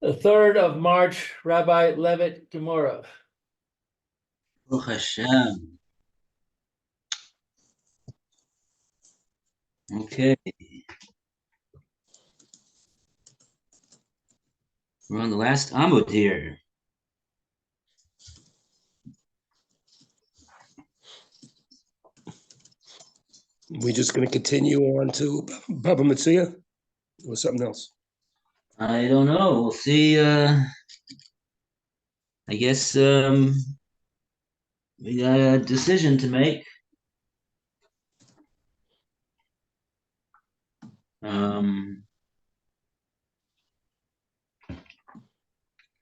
The 3rd of March, Rabbi Levitt, Gemora. Baruch Hashem. Okay. We're on the last Amud here. We're just going to continue on to Bava Metzia or something else. I don't know. We'll see. I guess we got a decision to make.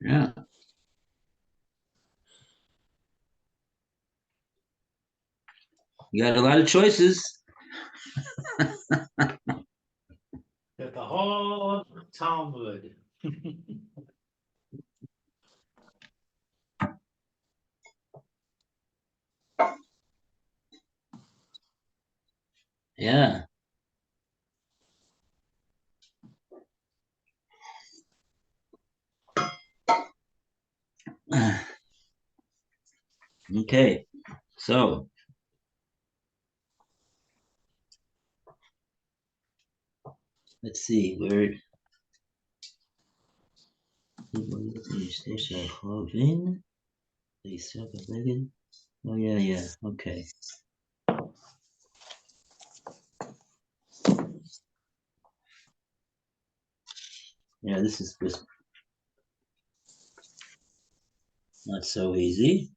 Yeah. You got a lot of choices. Got the whole Talmud. Yeah. Okay. So let's see where. Oh yeah. Okay. Yeah, this is just not so easy.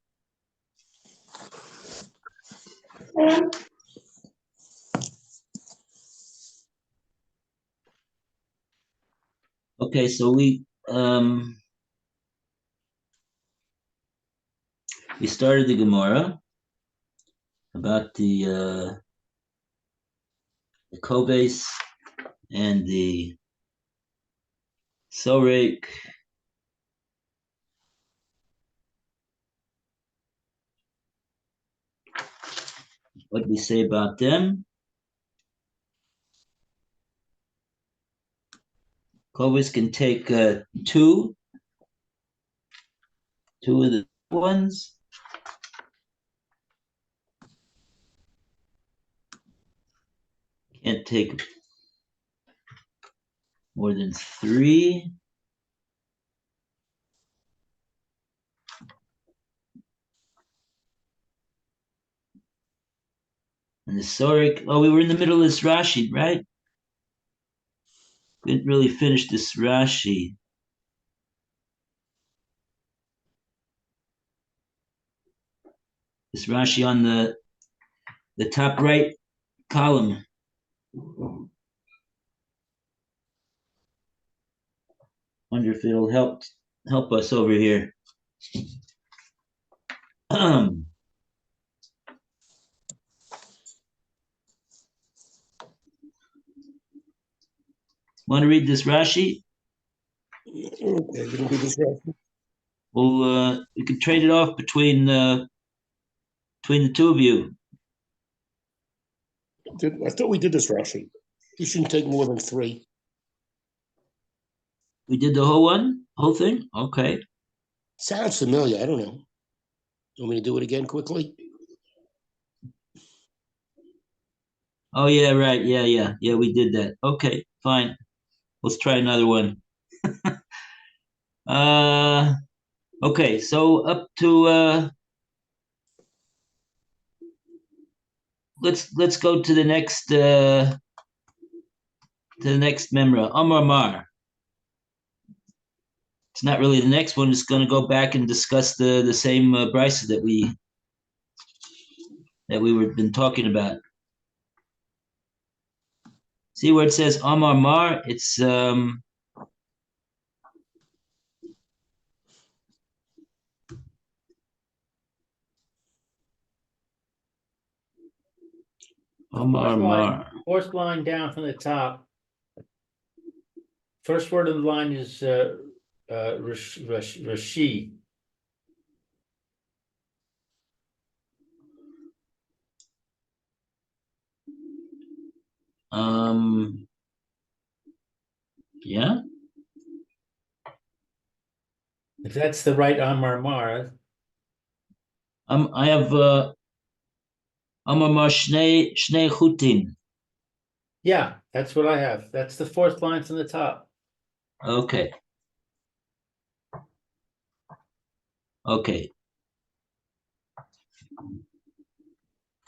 Okay, so we started the Gemora about the Kobeis and the Sorek. What we say about them? Kobeis can take two of the ones. Can't take more than three. And the Sorek, we were in the middle of this Rashi, right? Didn't really finish this Rashi. This Rashi on the top right column. Wonder if it'll help us over here. Want to read this Rashi? Okay, we can do this Rashi. Well, we could trade it off between the two of you. I thought we did this Rashi. You shouldn't take more than three. We did the whole thing? Okay. Sounds familiar. I don't know. You want me to do it again quickly? Oh, yeah, right. Yeah, we did that. Okay, fine. Let's try another one. Okay, so up to let's go to the next memra, Amar Mar. It's not really the next one. It's going to go back and discuss the same brisa that we were been talking about. See where it says Amar Mar? It's Amar Mar. Fourth line down from the top. First word of the line is Rashi. Yeah. If that's the right Amar Mar, I have Amar Shnei Chutin. yeah, that's what I have. That's the fourth line from the top. Okay. Okay.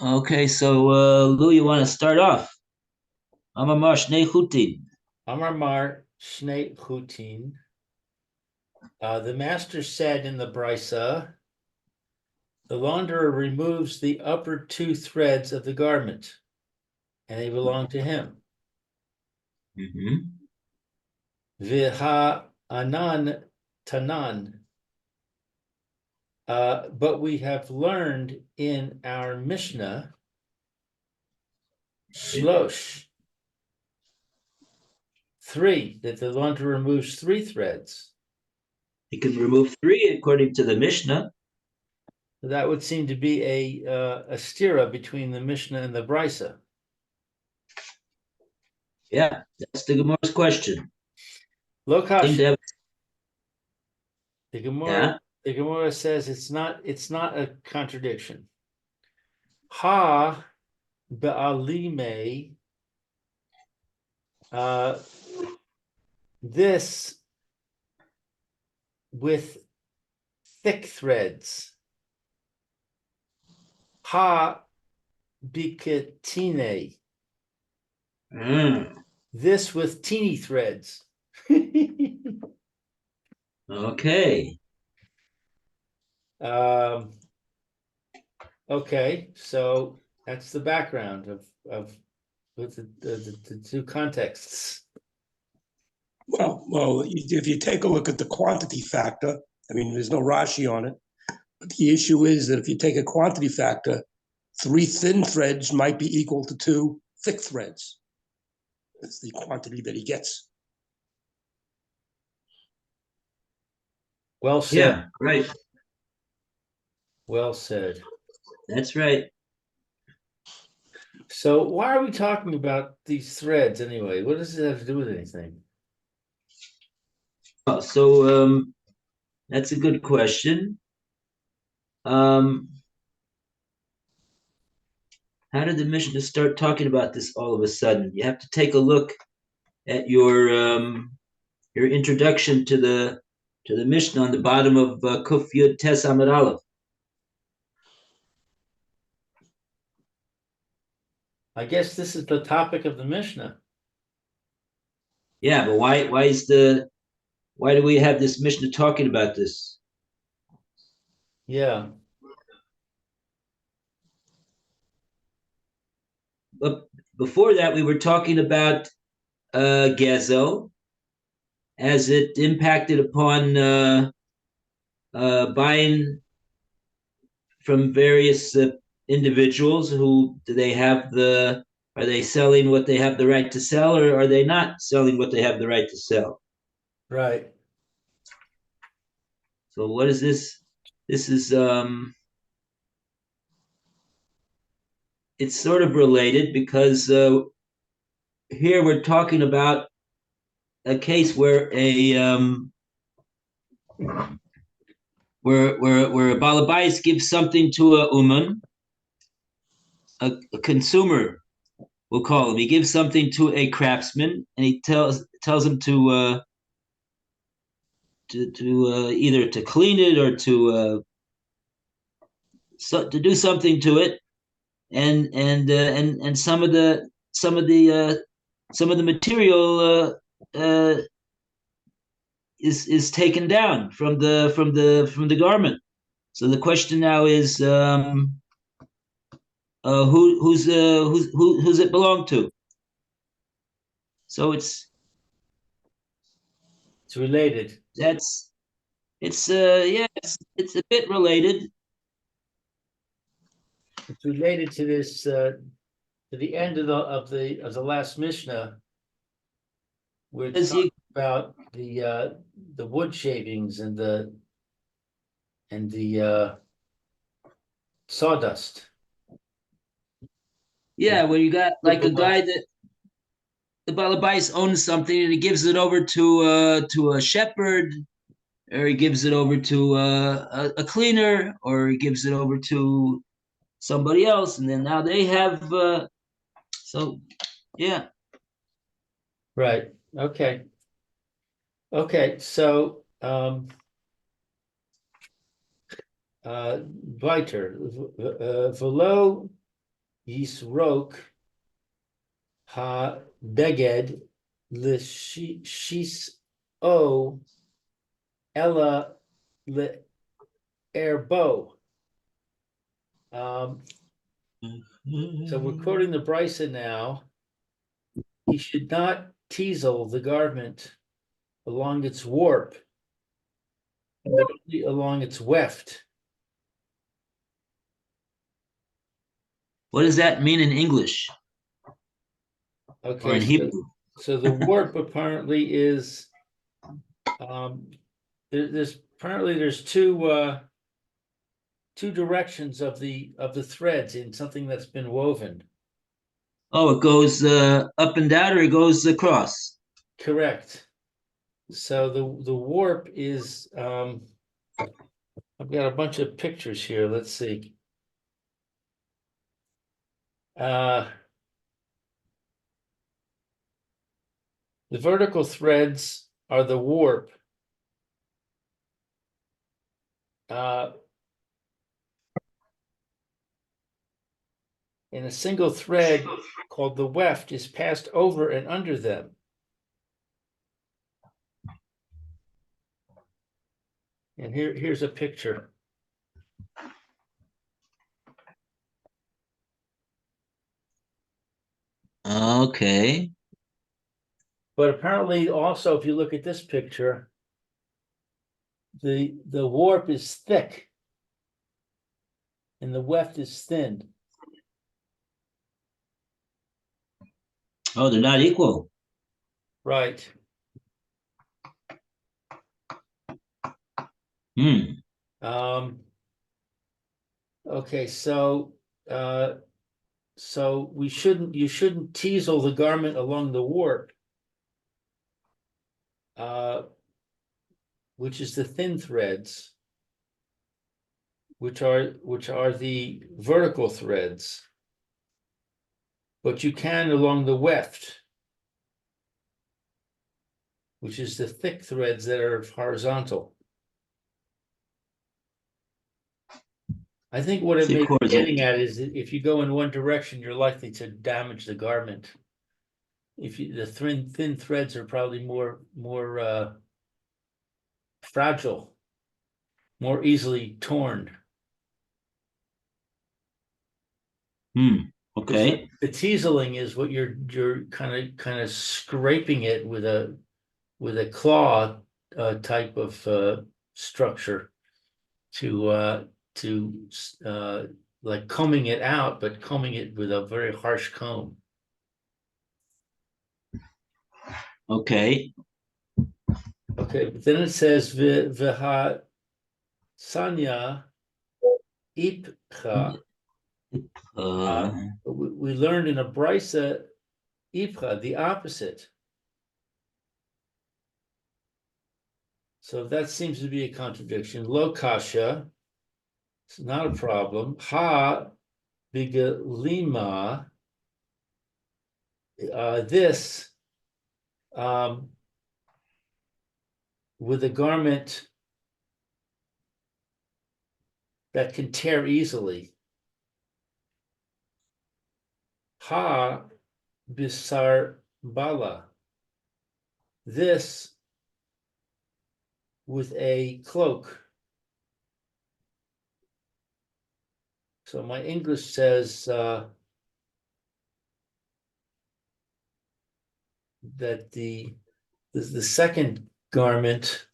Okay, so Lou, you want to start off? Amar Shnei Chutin. Amar Mar Shnei Chutin. The master said in the Brisa, the launderer removes the upper two threads of the garment, and they belong to him. Mm-hmm. Viha anan tanan. But we have learned in our Mishnah, Shlosh, 3, that the launderer removes 3 threads. He can remove 3 according to the Mishnah. That would seem to be a stira between the Mishnah and the Brisa. Yeah, that's the Gemara's question. Lokash, Have, the Gemara, yeah. the Gemara says it's not a contradiction. Ha be'alime, this with thick threads. Ha bikatine, this with teeny threads. Okay. Okay, so that's the background of with the two contexts. Well, if you take a look at the quantity factor, I mean, there's no Rashi on it, but the issue is that if you take a quantity factor, 3 thin threads might be equal to 2 thick threads. That's the quantity that he gets. Well said. Yeah, right. Well said. That's right. So why are we talking about these threads anyway? What does it have to do with anything? So that's a good question. How did the Mishnah start talking about this all of a sudden? You have to take a look at your introduction to the Mishnah on the bottom of Kuf Yud Tes Amud Aleph. I guess this is the topic of the Mishnah. Yeah, but why do we have this Mishnah talking about this? Yeah. But before that, we were talking about Gezel as it impacted upon buying from various individuals. Who do they have are they selling what they have the right to sell, or are they not selling what they have the right to sell? Right. So what is this? This is it's sort of related because here we're talking about a case where where a balabais gives something to a uman, a consumer, we'll call him. He gives something to a craftsman, and he tells him to either to clean it or to do something to it, and some of the material is taken down from the garment. So the question now is, who's it belong to? So it's related. It's a bit related. It's related to this to the end of the last Mishnah, which talks about the wood shavings and the sawdust. Yeah, where you got like a guy that the balabais owns something and he gives it over to a shepherd, or he gives it over to a cleaner, or he gives it over to somebody else, and then now they have. So, yeah. Right, okay. Okay, so, weiter, velo yisrok ha beged l'shis o ella le'erbo. So we're quoting the Brisa now. He should not teasel the garment along its warp, but only along its weft. What does that mean in English or Okay, in Hebrew? so the warp apparently is there's apparently there's two directions of the threads in something that's been woven. Oh, it goes up and down, or it goes across. Correct. So the warp is I've got a bunch of pictures here. Let's see. The vertical threads are the warp. And a single thread called the weft is passed over and under them. And here's a picture. Okay. But apparently also, if you look at this picture, the warp is thick and the weft is thin. Oh, they're not equal. Right. Hmm. Okay, so you shouldn't teasel the garment along the warp, which is the thin threads, which are the vertical threads, but you can along the weft, which is the thick threads that are horizontal. I think what it may be getting at is that if you go in one direction, you're likely to damage the garment. The thin threads are probably more fragile, more easily torn. Okay. The teaseling is what you're kind of scraping it with a claw type of structure to like combing it out, but combing it with a very harsh comb. Okay. Okay, but then it says v'ha sanya ipcha. We learned in a brisa ipcha, the opposite. So that seems to be a contradiction. Lo kasha, it's not a problem. Ha bigalima, this with a garment that can tear easily. Ha bisar bala, this with a cloak. So my English says that the second garment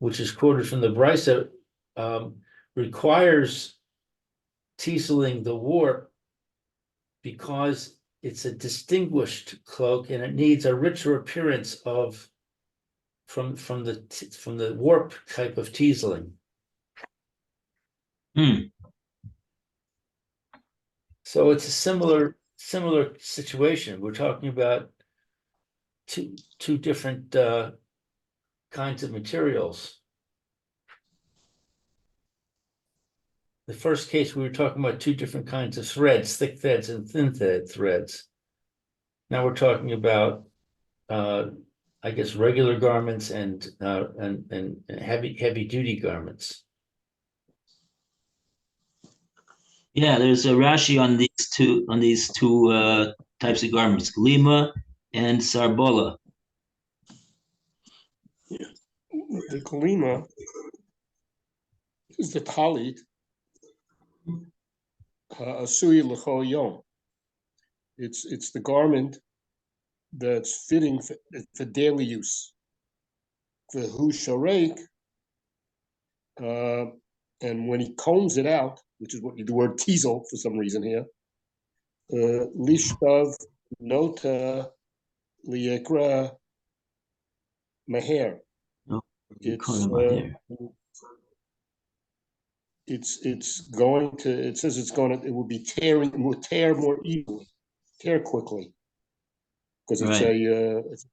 which is quoted from the Brisa, requires teaseling the warp because it's a distinguished cloak and it needs a richer appearance of from the warp type of teaseling. So it's a similar situation. We're talking about two different kinds of materials. The first case, we were talking about two different kinds of threads, thick threads and thin threads. Now we're talking about, I guess, regular garments and heavy duty garments. Yeah, there's a Rashi on these two types of garments, glima and sarbola. The kalima is the talit, asui l'chol yom. It's the garment that's fitting for daily use. The hu sharek, and when he combs it out, which is what the word teasel for some reason here, lishtav nota liekra meher. Oh, It's going to. It says it's going to. It will be tearing. It will tear more easily, tear quickly, because it's it's a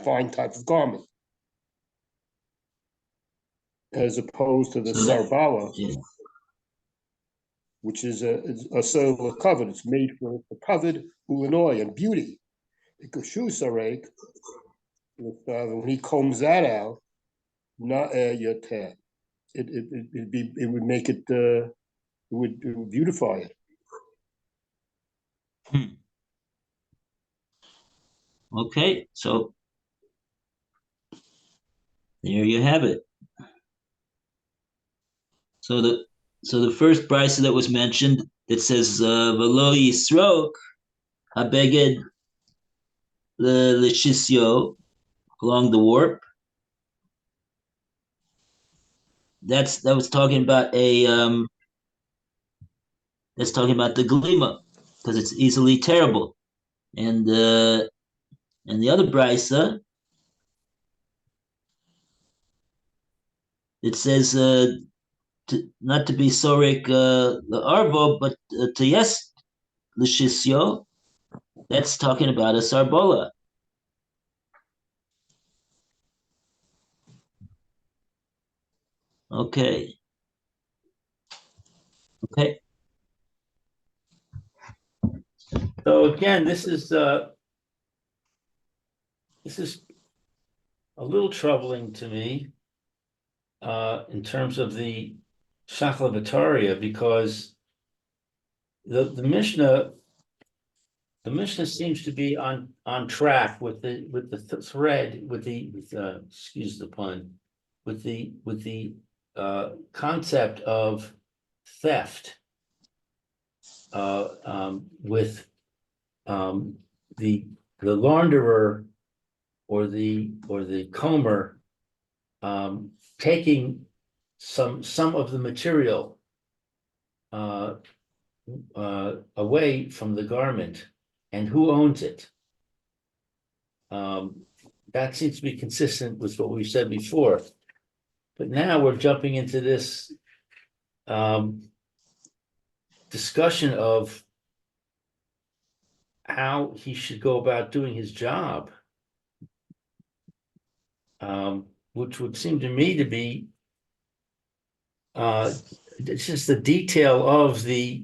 fine type of garment, as opposed to the sarbala, which is a silver covered. It's made for covered Illinois and beauty. The kashu sarek, when he combs that out, not yoter. It would make it. It would beautify it. Okay, so there you have it. So the first brisa that was mentioned, it says v'lo yisrok habeged l'shisyo along the warp. That was talking about that's talking about the glima, because it's easily tearable. And the other brisa, it says not to be sorek the arvo, but to yes l'shisyo. That's talking about a sarbola. Okay. So again, this is a little troubling to me in terms of the Shachlavataria, because the Mishnah seems to be on track with the thread, excuse the pun, with the concept of theft, with the launderer or the comber taking some of the material away from the garment, and who owns it. That seems to be consistent with what we said before. But now we're jumping into this discussion of how he should go about doing his job, which would seem to me to be it's just the detail of the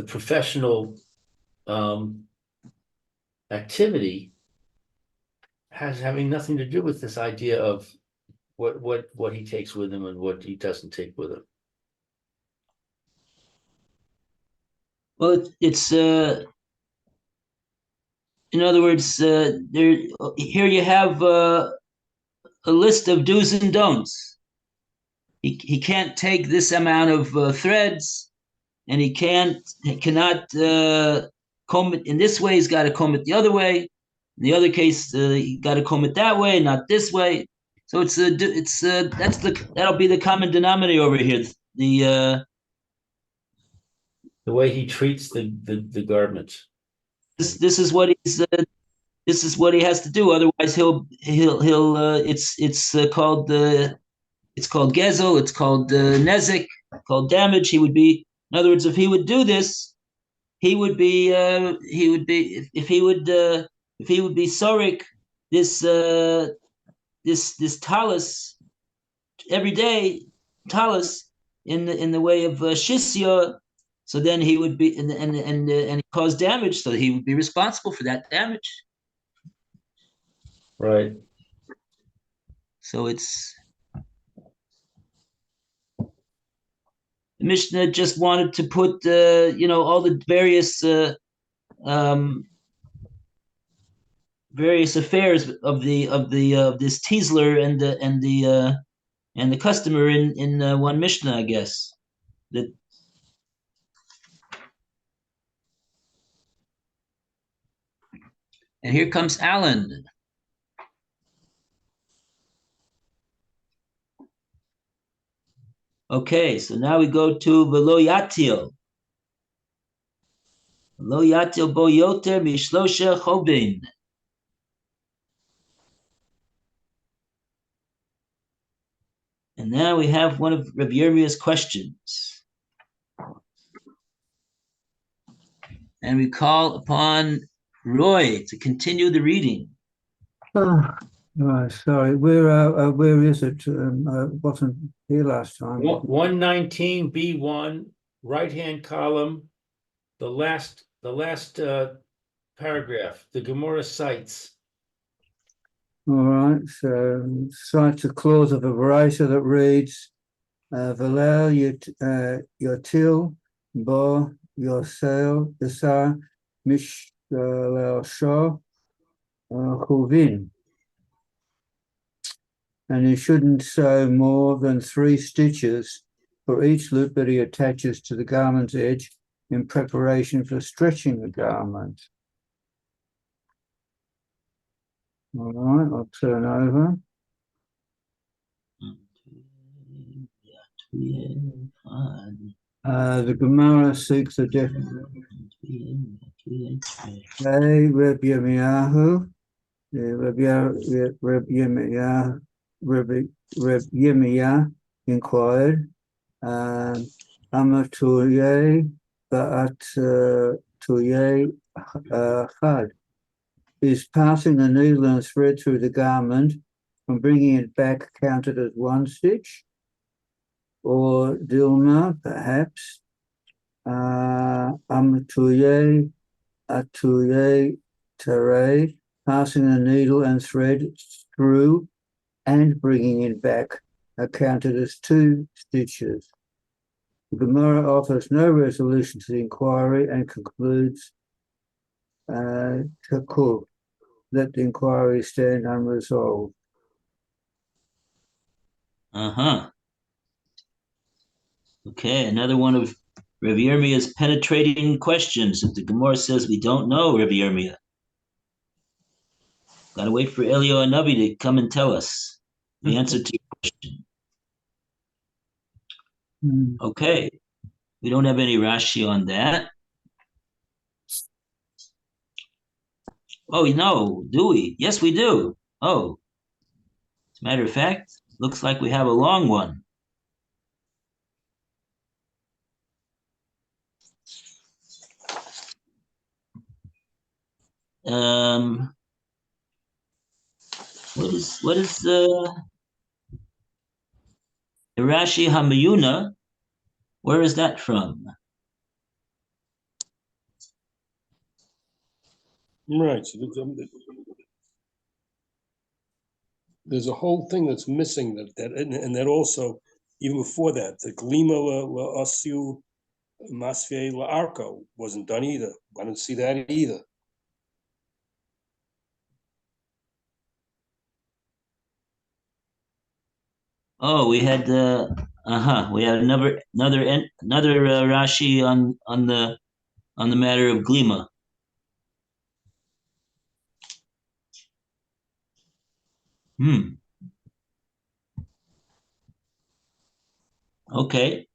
professional activity having nothing to do with this idea of what he takes with him and what he doesn't take with him. Well, it's in other words, here you have a list of do's and don'ts. He can't take this amount of threads, and he cannot comb it in this way. He's got to comb it the other way. In the other case, he got to comb it that way, not this way. So that'll be the common denominator over here. The way he treats the garments. This is what he has to do. Otherwise, he'll it's called gezel. It's called nezik. Called damage. He would be. In other words, if he would do this, he would be. If he would if he would be sorik this this talus every day, talus in the way of shisya, so then he would be and cause damage, so he would be responsible for that damage. Right. So it's the Mishnah just wanted to put all the various affairs of this Tiesler and the customer in one Mishnah, I guess. That and here comes Alan. Okay, so now we go to Velo Yatil. Velo Yatil bo yoter mishlosha chobin. And now we have one of Rabbi Yirmiyah's questions. And we call upon Roy to continue the reading. Right, sorry. Where is it? I wasn't here last time. 119B1, right-hand column, the last paragraph, the Gemora cites. All right, so cites a clause of a Baraita that reads, Valel yotil bo yosar mishalel shah chuvin. And he shouldn't sew more than 3 stitches for each loop that he attaches to the garment's edge in preparation for stretching the garment. All right, I'll turn over. The Gemara seeks a definition. Reb Yirmiyahu, Reb Yirmiyah inquired, Amatuye Ba'at Tuye Chad. Is passing the needle and thread through the garment and bringing it back counted as 1 stitch? Or Dilma, perhaps, Amatuye Atuye Tare, passing the needle and thread through and bringing it back are counted as 2 stitches. The Gemara offers no resolution to the inquiry and concludes Takul, let the inquiry stand unresolved. Okay, another one of Rabbi Yirmiyah's penetrating questions. If the Gemara says we don't know, Rabbi Yirmiyah, gotta wait for Elio and Nabi to come and tell us the answer to your question. Okay, we don't have any Rashi on that. Oh, no, do we? Yes, we do. Oh, as a matter of fact, looks like we have a long one. What is the Rashi Hamayuna? Where is that from? Right. So there's a whole thing that's missing and that also, even before that, the Glima la Asiu Masfie la Arco wasn't done either. I didn't see that either. Oh, we had we had another Rashi on the matter of Glima. Okay.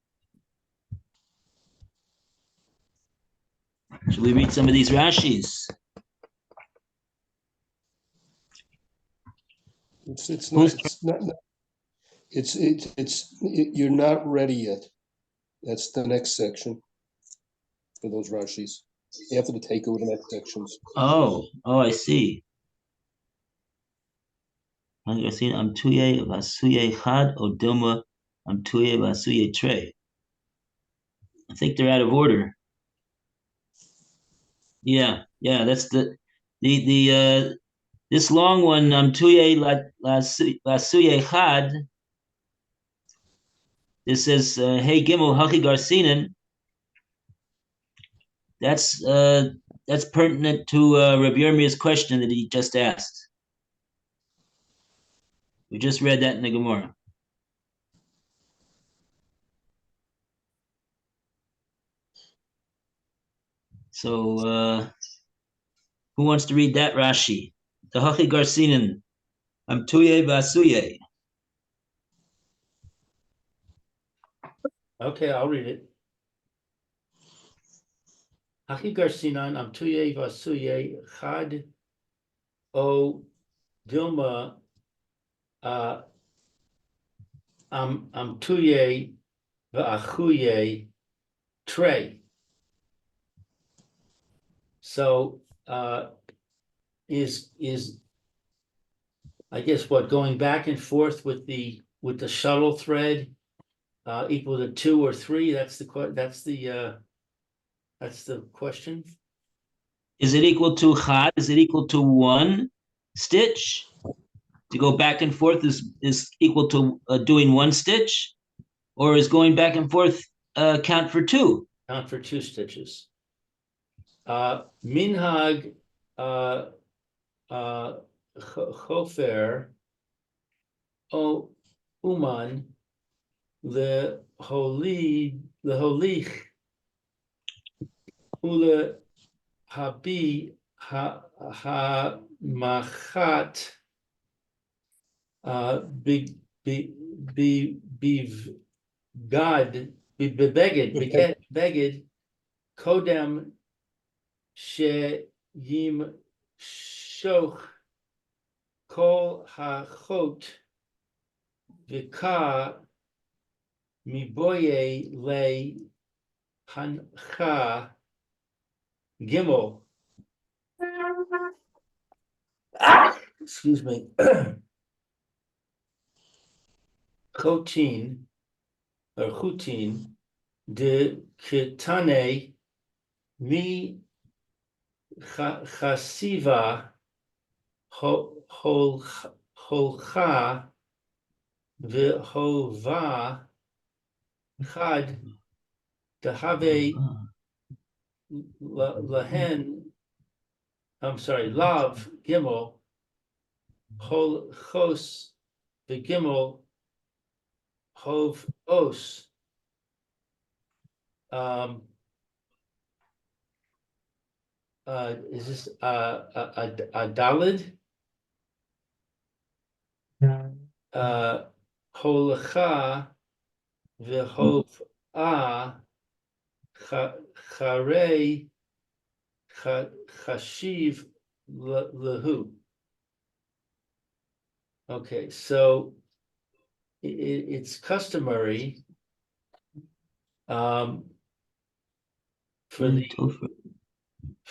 Should we read some of these Rashis? You're not ready yet. That's the next section for those Rashis. After the take over the next sections. Oh, I see. I see. Amtuye vasuye chad o dilma amtuye vasuye tre. I think they're out of order. Yeah, that's the this long one, amtuye vasuye chad. This says, hey gimel hachi garsinen. That's pertinent to Rabbi Yirmiyah's question that he just asked. We just read that in the Gemora. So who wants to read that Rashi? The Hachi Garsinen, Amtuye Vasuye. Okay, I'll read it. Hachi Garsinan Amtuye Vasuye Chad O Dilma Amtuye Va'achuye Trey. So is I guess what, going back and forth with the shuttle thread equal to 2 or 3? That's the question. Is it equal to Chad? Is it equal to 1 stitch? To go back and forth is equal to doing 1 stitch? Or is going back and forth count for 2? Count for 2 stitches. Minhag chofer o uman the holich ule habi ha machat beged kodem she yim shoch kol hachot v'ka miboye le hancha gimel. Excuse me. Chotin or chutin de kitane mi chasiva holcha v'hova chad dehave lahen. I'm sorry, lav gimel hol chos v'gimel hov os. Is this a dalid? Holcha v'hov charei chashiv lehu. Okay, so it's customary for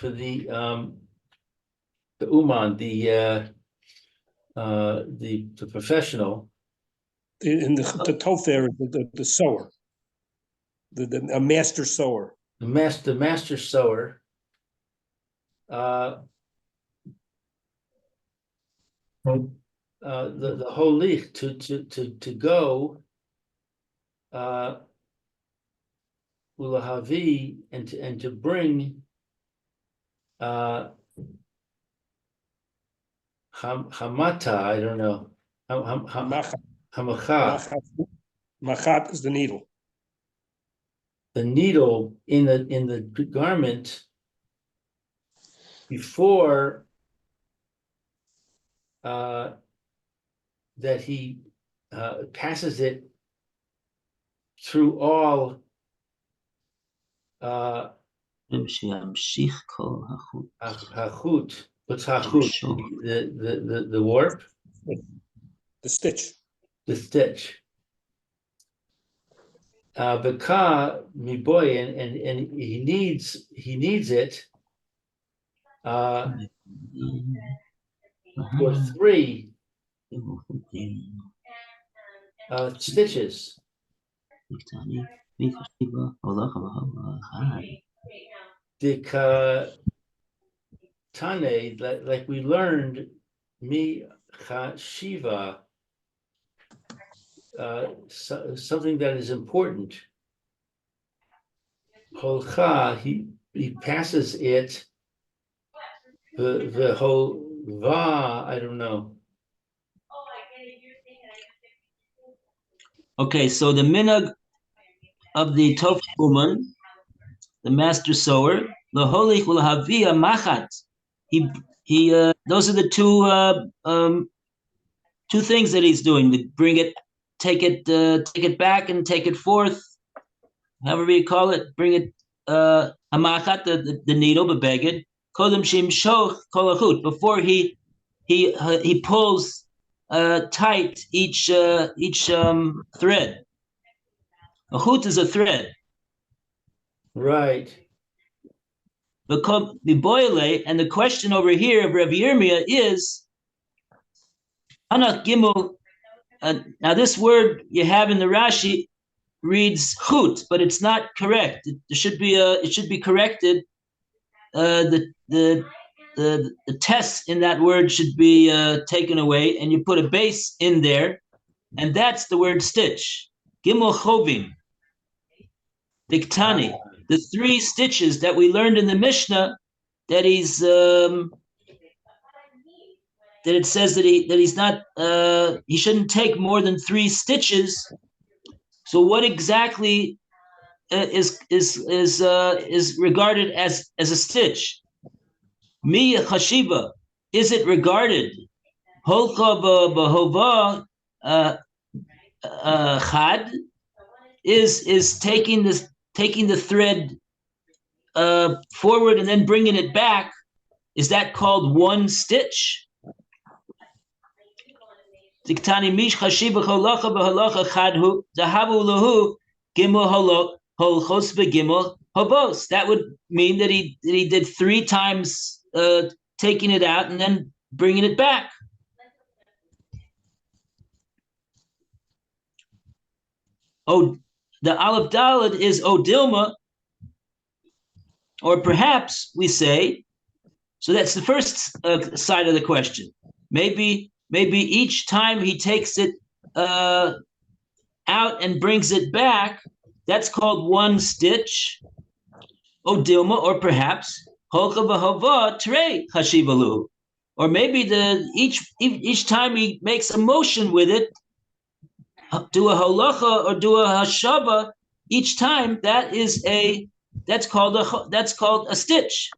the uman, the professional. In the tofer, the sewer, a master sewer. The master sewer. The holich to go ulahavi and to bring hamata, I don't know, hamacha, Machat is the needle. the needle in the garment before that he passes it through all hachut. What's hachut? The warp? The stitch. The stitch. Beka miboy, and he needs it for 3 stitches. Dika Tane, like we learned, mi shiva, something that is important. Holcha, he passes it. The whole va, I don't know. Okay, so the minhag of the Tov woman, the master sewer, laholich ulhavia machat. He those are the two things that he's doing: to bring it, take it back, and take it forth. However you call it, bring it hamachat, the needle, bebeged. Kodem shim shoch kolachut, before he pulls tight each thread. A chut is a thread. Right. And the question over here of Rabbi Yirmiyah is, Anach Gimel. Now this word you have in the Rashi reads chut, but it's not correct. It should be corrected. The test in that word should be taken away, and you put a base in there, and that's the word stitch. Gimel chovim. Diktani, the 3 stitches that we learned in the Mishnah, that he's that it says that he's not he shouldn't take more than 3 stitches. So what exactly is regarded as a stitch? Miya chashiva, is it regarded holcha b'hova chad? Is taking the thread forward and then bringing it back, is that called 1 stitch? Diktani mish chashiva holacha b'holacha chadhu zahavu lahu gimel holchos v'gimel hovos. That would mean that he did 3 times taking it out and then bringing it back. Oh, the Aleph Daled is Odilma, or perhaps we say, so that's the first side of the question. Maybe each time he takes it out and brings it back, that's called 1 stitch. Odilma, or perhaps Holcha v'hava trei chashivalu, or maybe each time he makes a motion with it, do a halacha or do a hashava, each time that's called a stitch.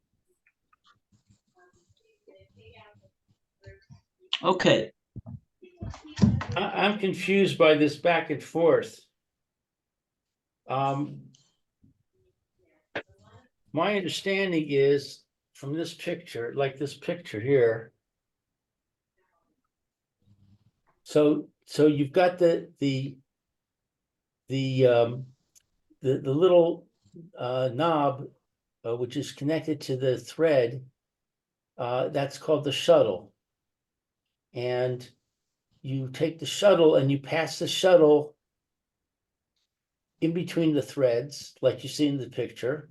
Okay. I'm confused by this back and forth. My understanding is from this picture, like this picture here. So you've got the little knob, which is connected to the thread. That's called the shuttle. And you take the shuttle and you pass the shuttle in between the threads, like you see in the picture.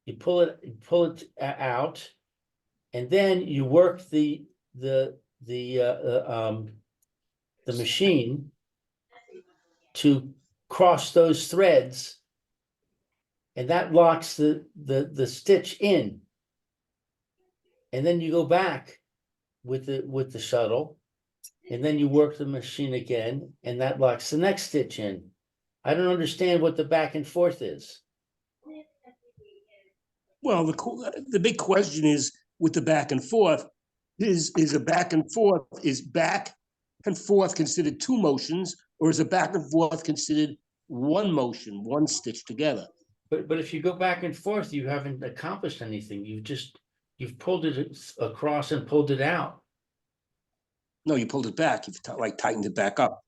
You pull it out, and then you work the machine to cross those threads, and that locks the stitch in. And then you go back with the shuttle, and then you work the machine again, and that locks the next stitch in. I don't understand what the back and forth is. Well, the big question is with the back and forth, is a back and forth, is back and forth considered 2 motions, or is a back and forth considered 1 motion, 1 stitch together? But if you go back and forth, you haven't accomplished anything. You've pulled it across and pulled it out. No, you pulled it back. You've tightened it back up.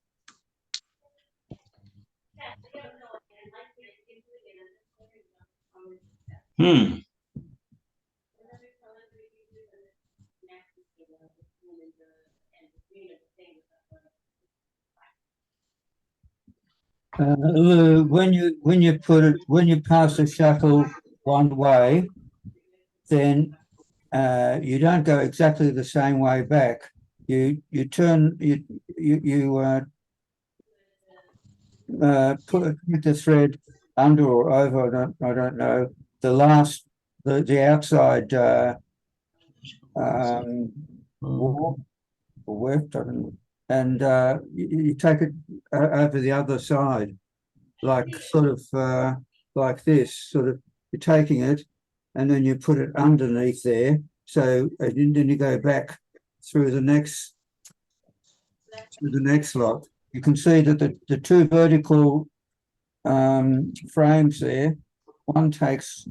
Hmm. Lou, when you pass a shuttle one way, then you don't go exactly the same way back. You put the thread under or over. I don't know the outside warp or weft. I don't know. And you take it over the other side, like sort of like this. Sort of you're taking it, and then you put it underneath there. So then you go back through the next lot. You can see that the two vertical frames there, one takes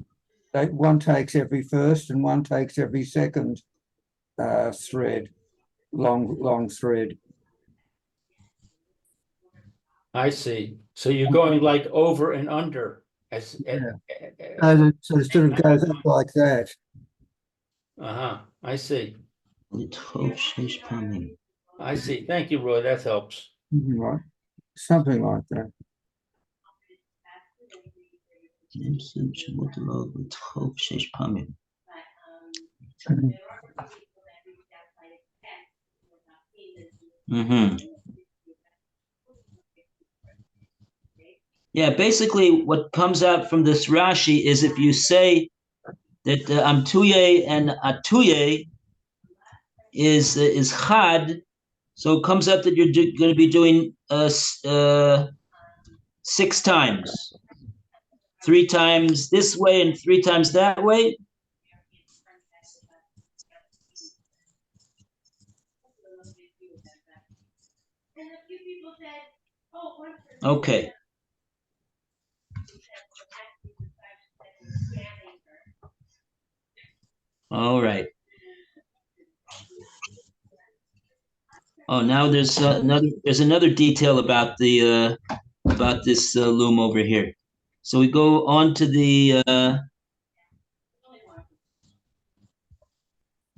every first and one takes every second thread, long thread. I see. So you're going like over and under as, So it sort of goes up like that. uh-huh. I see. Mm-hmm. I see. Thank you, Roy. That helps. Right. Something like that. Yeah, basically what comes out from this Rashi is if you say that Amtuye and Atuye is Chad, so it comes up that you're going to be doing 6 times. 3 times this way and 3 times that way. Okay. All right. Oh, now there's another detail about this loom over here. So we go on to the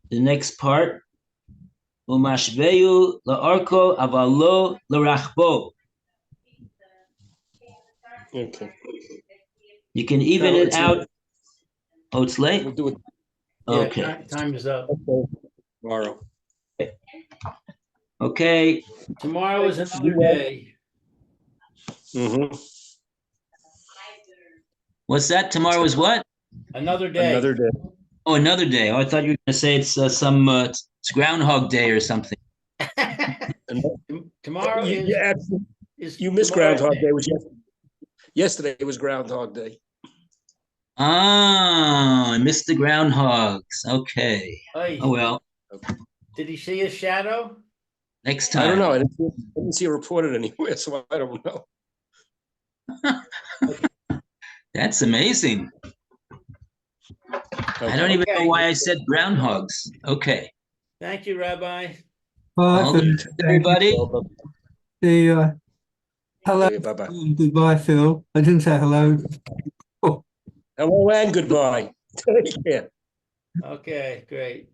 next part. Umashveyu la'arko avalo l'rachbo. Okay. You can even No, it it's out. late. Oh, it's late? We'll do it Yeah, Okay. time is up. tomorrow. Okay. Tomorrow is another day. Mm-hmm. What's that? Tomorrow is what? Another day. Another day. Oh, another day. Oh, I thought you were going to say it's it's Groundhog Day or something. Tomorrow You missed Groundhog Day. Yesterday was Groundhog Day. Ah, I missed the groundhogs. Okay. Oh well. Did he see his shadow? Next time. I don't know. I didn't see it reported anywhere, so I don't know. That's amazing. I don't even know why I said groundhogs. Okay. Thank you, Rabbi. Bye, Phil. Everybody. See you. Hello. Okay, bye-bye. Goodbye, Phil. I didn't say hello. Hello and goodbye. Take care. Okay, great.